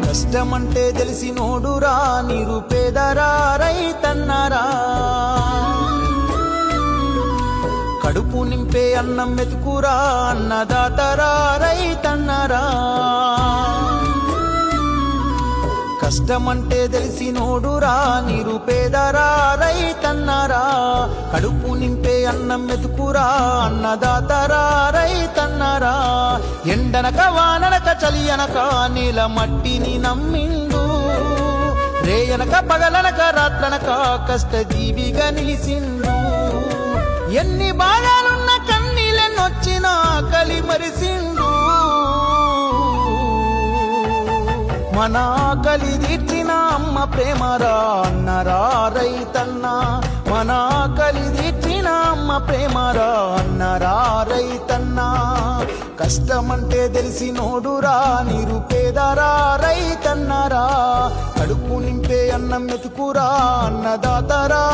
కష్టమంటే తెలిసినోడురా నిరుపేదరా రైతన్నరా కడుపు నింపే అన్నం మెతుకురా అన్నదాతరా రైతన్నరా కష్టమంటే తెలిసినోడురా నిరుపేదరా రైతన్నరా కడుపు నింపే అన్నం మెతుకురా అన్నదాతరా రైతన్నరా ఎండనక వాననక చలియనక నీల మట్టిని నమ్మిండు రేయనక పగలనక రాత్రనక కష్టజీవిగా నిలిసిండు ఎన్ని బాధలున్న కన్నీళ్ళనొచ్చినా ఆకలి మరిసిండు మన ఆకలి తీర్చిన అమ్మ ప్రేమరా అన్నరా రైతన్న మన ఆకలి తీర్చిన అమ్మ ప్రేమరా అన్నరా రైతన్న కష్టమంటే తెలిసినోడురా నిరుపేదరా రైతన్నరా కడుపు నింపే అన్నం మెతుకురా అన్నదాతరా